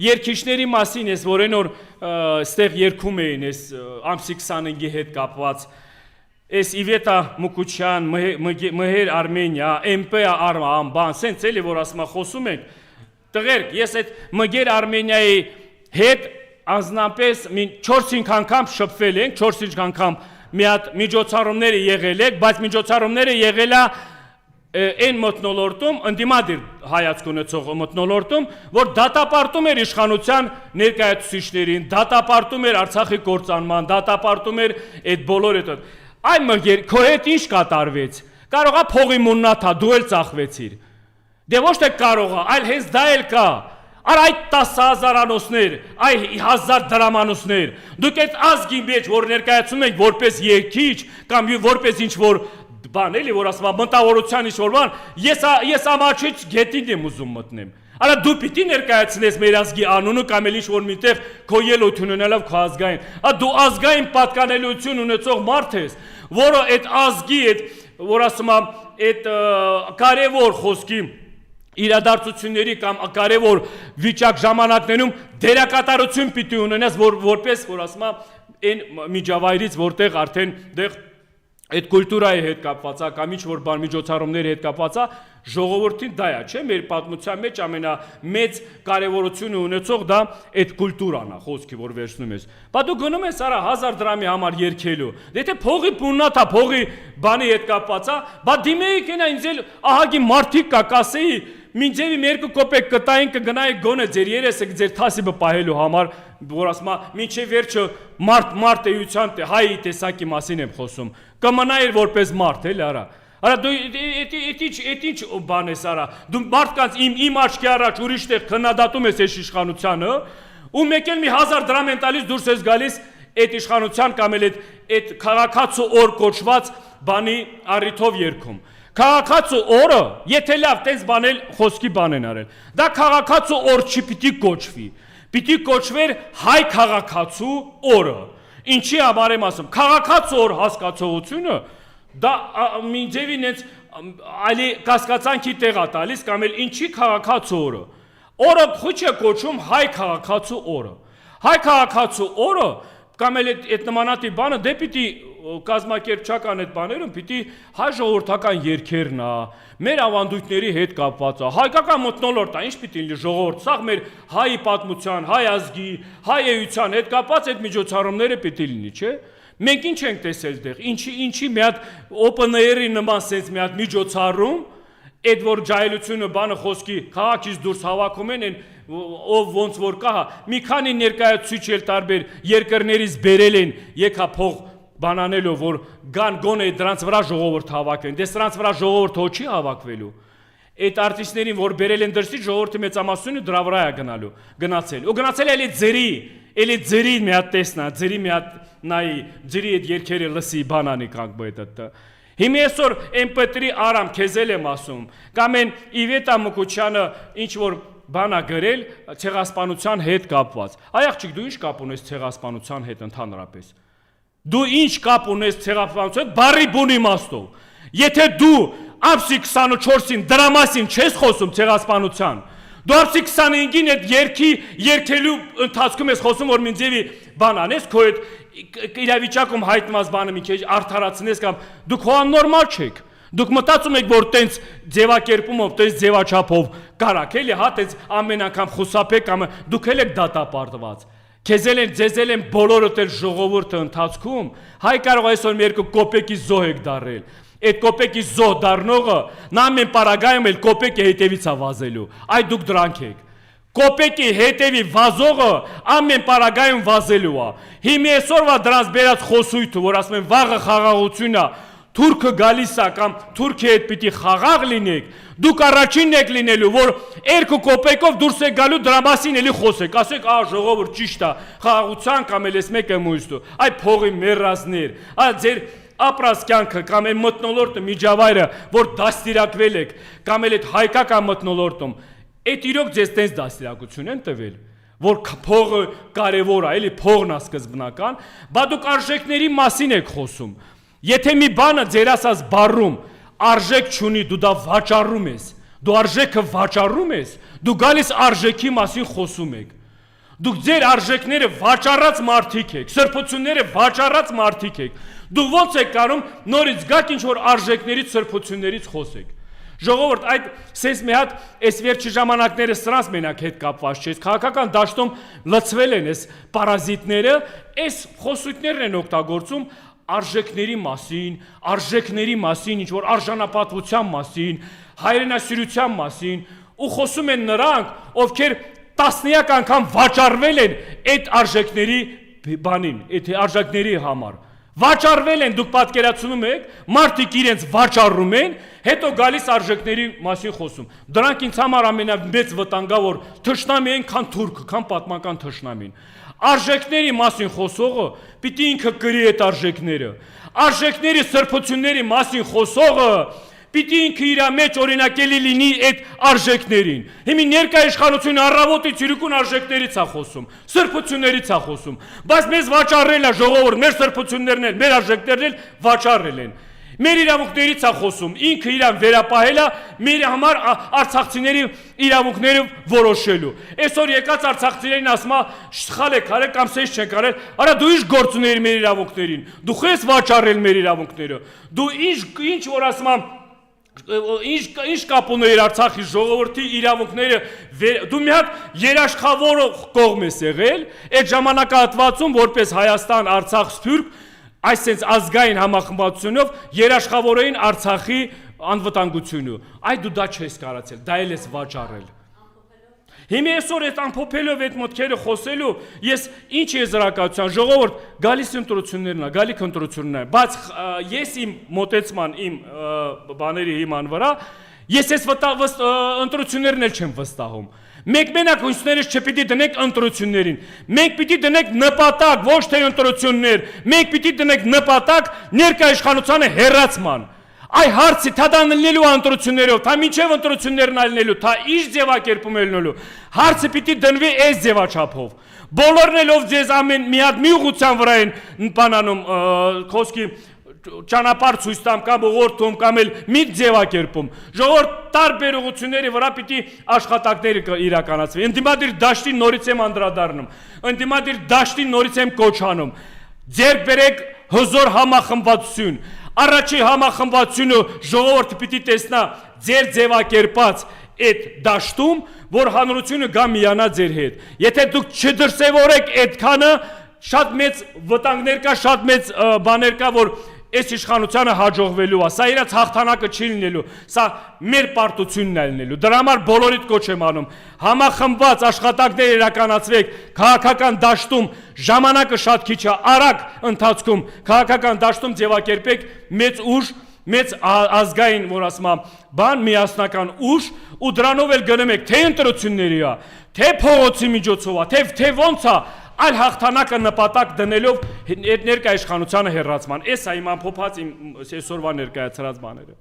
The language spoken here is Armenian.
երկիշների մասին ես, որ այն օր ստեղ երգում էին, ես ամսի 25-ի հետ կապված, ես Իվետա Մուկուչյան, Մհեր Արմենիա, MP Արման, բան, սենց էլի, որ ասում խոսում ենք, տղերք, ես այդ Մհեր Արմենիայի հետ անձնապես 4-5 անգամ շփվել ենք, 4-5 անգամ մի հատ միջոցառումները եղել եք, բայց միջոցառումները եղել է այն մթնոլորտում, ընդդիմադիր հայացք ունեցող մթնոլորտում, որ դատապարտում էր իշխանության ներկայացուցիչներին, դատապարտում էր Արցախի կործանման, դատապարտում էր այդ բոլոր այդ։ Այ մգեր, քո հետ ինչ կատարվեց։ Կարողա փողի մուննաթա, դու էլ ծախվեցիր։ Դե ոչ թե կարողա, այլ հենց դա էլ կա։ Արա այդ 10,000 անոսներ, այ 1000 դրամանոցներ, դուք այդ ազգի մեջ, որ ներկայացում եք որպես երկիչ կամ որպես ինչ-որ բան էլի, որ ասում մտավորության ինչ-որ բան, ես ամաչից գետին եմ ուզում մտնեմ։ Արա դու պիտի ներկայացնես մեր ազգի անունը կամ էլ ինչ-որ միտեղ քո ելույթ ունենալով քո ազգային։ Դու ազգային պատկանելություն ունեցող մարդ ես, որը այդ ազգի, որ ասում այդ կարևոր խոսքի իրադարձությունների կամ կարևոր վիճակ ժամանակներում դերակատարություն պիտի ունենաս, որպես որ ասում այն միջավայրից, որտեղ արդեն դեղ այդ կուլտուրայի հետ կապված է կամ ինչ-որ բան միջոցառումների հետ կապված է, ժողովրդին դա է, չէ՞, մեր պատմության մեջ ամենամեծ կարևորությունը ունեցող դա այդ կուլտուրան է, խոսքի որ վերցնում ես։ Բա դու գնում ես արա 1000 դրամի համար երգելու։ Դե թե փողի բուննաթ է, փողի բանի հետ կապված է, բա դիմեի կենա ինձ էլ ահագի մարդիկ կա, կասեի Մինչև 2 կոպեկ կտային կգնայի գոնե ձեր երեսը ձեր թասիբը պահելու համար, որ ասում է, մինչև վերջը մարդ էության հայի տեսակի մասին եմ խոսում, կմնայր որպես մարդ, էլի արա։ Արա դու էդ ինչ բան ես արա, դու մարդկանց իմ աչքի առաջ ուրիշ տեղ քննադատում ես այս իշխանությանը, ու մեկ էլ մի 1000 դրամ են տալիս դուրս ես գալիս այդ իշխանության կամ էլ այդ քաղաքացու օր կոչված բանի առիթով երգում։ Քաղաքացու օրը, եթե լավ տենց բանել խոսքի բան են արել, դա քաղաքացու օր չպիտի կոչվի, պիտի կոչվեր հայ քաղաքացու օրը, ինչի համար եմ ասում, քաղաքացու օր հասկացողությունը, դա մինչև ինձ այլի կասկածանքի տեղ է տալիս, կամ էլ ինչի քաղաքացու օրը խուչ է կոչում հայ քաղաքացու օրը, հայ քաղաքացու օրը, կամ էլ այդ նմանատիպ բանը դե պիտի կազմակերպչական այդ բաներում պիտի հայ ժողովրդական երգերն է, մեր ավանդույթների հետ կապված է, հայկական մթնոլորտ է, ինչ պիտի լինի ժողովուրդ, սաղ մեր հայի պատմության, հայ ազգի, հայ էության հետ կապված այդ միջոցառումները պիտի լինի, չէ՞։ Մենք ինչ ենք տեսել դեղ, ինչի մի հատ օպն-էյրի նման sense մի հատ միջոցառում, այդ որ ջահելությունը բանը խոսքի քաղաքից դուրս հավաքում են, ով ոնց որ կա, մի քանի ներկայացուցիչ էլ տարբեր երկրներից բերել են, եկա փող բանանելով, որ գան գոնե դրանց վրա ժողովուրդ հավաքեն, դե սրանց վրա ժողովուրդ հո չի հավաքվելու։ Այդ արտիստներին, որ բերել են դրսից, ժողովրդի մեծամասնությունը դրա վրա է գնացել։ Ու գնացել է էլի ձերի մի հատ տեսնա, ձերի մի հատ նայի, ձերի այդ երկերը լսի բանանի կանք բույտը։ Հիմա այսօր MP3 արամ քեզել եմ ասում, կամ են Իվետա Մուկուչյանը ինչ որ բանա գրել ցեղասպանության հետ կապված։ Այ աղջիկ, դու ինչ կապ ունես ցեղասպանության հետ ընդհանրապես։ Դու ինչ կապ ունես ցեղասպանության հետ բարի բուն իմաստով։ Եթե դու ամսի 24-ին դրա մասին չես խոսում ցեղասպանության, դու ամսի 25-ին այդ երկելու ընթացքում ես խոսում, որ մինչեւի բան անես, քո այդ իրավիճակում հայտնված բանը մի քիչ արդարացնես կամ դուք հո աննորմալ չեք։ Դուք մտածում եք, որ տենց ձևակերպումով, տենց ձևաչափով կարաք էլի, հա, տենց ամեն անգամ խուսափեք կամ դուք էլ եք դատապարտված։ Ձեզել են բոլորդ էլ ժողովուրդը ընթացքում, հայ կարող այսօր մի 2 կոպեկի զոհ եք դարել։ Այդ կոպեկի զոհ դառնողը նա ամեն պարագայում էլ կոպեկի հետևից է վազելու։ Այ դուք դրանք եք։ Կոպեկի հետևի վազողը ամեն պարագայում վազելու է։ Հիմա այսօրվա դրանց բերած խոսույթը, որ ասում են վաղը խաղաղություն է, թուրքը գալիս է կամ թուրքի հետ պիտի խաղաղ լինեք, դուք առաջինն եք լինելու, որ 2 կոպեկով դուրս եք գալու դրա մասին էլի խոսեք, ասեք, ժողովուրդ ճիշտ է, խաղաղության կամ էլ էս մեկը մույստու, այ փողի մեռածներ, այ ձեր ապրած կյանքը կամ այն մթնոլորտը միջավայրը, որ դաստիարակվել եք, կամ էլ այդ հայկական մթնոլորտում, այդ իրոք ձեզ տենց դաստիարակություն են տվել, որ փողը կարևոր է, էլի փողն է սկզբնական, բա դուք արժեքների մասին եք խոսում։ Եթե մի բանը ձեր ասած բառում արժեք չունի, դու դա վաճառում ես, դու արժեքը վաճառում ես, դու գալիս արժեքի մասին խոսում եք։ Դուք ձեր արժեքները վաճառած մարդիկ եք, սրբությունները վաճառած մարդիկ եք։ Դուք ո՞նց եք կարող նորից գաք ինչ որ արժեքներից, սրբություններից խոսեք։ Ժողովուրդ, այդ սենց մի հատ այս վերջի ժամանակները սրանց մենակ հետ կապված չէ։ Քաղաքական դաշտում լցվել են այս պարազիտները, այս խոսույթներն են օգտագործում արժեքների մասին, ինչ որ արժանապատվության մասին, հայրենասիրության մասին, ու խոսում են նրանք, ովքեր տասնյակ անգամ վաճառվել են այդ արժեքների բանին, այդ արժեքների համար։ Վաճառվել են, դուք պատկերացնում եք, մարդիկ իրենց վաճառում են, հետո գալիս արժեքների մասին խոսում։ Դրանք ինձ համար ամենամեծ վտանգա, որ թշնամի են, քան թուրքը, քան պատմական թշնամին։ Արժեքների մասին խոսողը պիտի ինքը կրի այդ արժեքները։ Արժեքների սրբությունների մասին խոսողը պիտի ինքը իր մեջ օրինակելի լինի այդ արժեքներին։ Հիմա ներկա իշխանությունը առավոտից իրիկուն արժեքներից է խոսում, սրբություններից է խոսում, բայց մեզ վաճառել է ժողովուրդ, մեր սրբություններն են, մեր արժեքներն են վաճառել են։ Մեր իրավունքներից է խոսում, ինքը իրան վերապահել է մեր համար արցախցիների իրավունքները որոշելու։ Այսօր եկած արցախցիներին ասում է սխալ եք արել կամ սենց չեք արել, արա դու ինչ գործ ունեիր մեր իրավունքներին, դու խես վաճառել մեր իրավունքները, դու ինչ որ ասում եմ ինչ կապ ուներ Արցախի ժողովրդի իրավունքները դու մի հատ երաշխավորող կողմ ես եղել այդ ժամանակահատվածում որպես Հայաստան, Արցախ, Սփյուռք այսպես ազգային համախմբվածությունով երաշխավորային Արցախի անվտանգությունը այդ դու դա չես կարացել դա էլ ես վաճառել Հիմա այսօր այդ ամփոփելով այդ մտքերը խոսելու ես ինչ եզրակացության ժողովուրդ գալիս ընտրություններն է, գալիք ընտրություններն է, բայց ես իմ մոտեցման իմ բաների հիման վրա ես այս ընտրություններն էլ չեմ վստահում։ Մենք մենակ հույսներս չպիտի դնենք ընտրություններին։ Մենք պիտի դնենք նպատակ, ոչ թե ընտրություններ։ Մենք պիտի դնենք նպատակ ներկա իշխանությանը հեռացման։ Այ հարցի թա դա լնելու ընտրություններով, թա մինչև ընտրություններն ալնելու, թա ինչ ձևակերպում ելնելու, հարցը պիտի դնվի այս ձևաչափով։ Բոլորն էլ ով ձեզ ամեն մի հատ մի ուղղության վրա են բանանում, խոսքի ճանապարհ ցույց տամ կամ ուղղորդում կամ էլ մի ձևակերպում։ Ժողովուրդ տարբեր ուղղությունների վրա պիտի աշխատանքներ իրականացվի։ Ընդդիմադիր դաշտին նորից եմ անդրադառնում։ Ընդդիմադիր դաշտին նորից եմ կոչանում։ Ձեր բերեք հզոր համախմբվածություն։ Առաջի համախմբվածությունը ժողովուրդը պիտի տեսնա ձեր ձևակերպած այդ դաշտում, որ հանրությունը գա միանա ձեր հետ։ Եթե դուք չդրսևորեք այդքանը, շատ մեծ վտանգներ կա, շատ մեծ բաներ կա, որ այս իշխանությանը հաջողվելու է։ Սա իրաց հաղթանակը չի լինելու, սա մեր պարտությունն է լինելու։ Դրա համար բոլորիդ կոչ եմ անում, համախմբված աշխատանքներ իրականացվեք քաղաքական դաշտում, ժամանակը շատ քիչ է, արագ ընթացքում քաղաքական դաշտում ձևակերպեք մեծ ուժ, մեծ ազգային, որ ասում եմ, բան միասնական ուժ ու դրանով էլ գնում եք թե ընտրությունների է, թե փողոցի միջոցով է, թե ոնց է, այլ հաղթանակը նպատակ դնելով ներկա իշխանությանը հեռացման։ Այս է իմ ամփոփած իմ այսօրվա ներկայացրած բաները։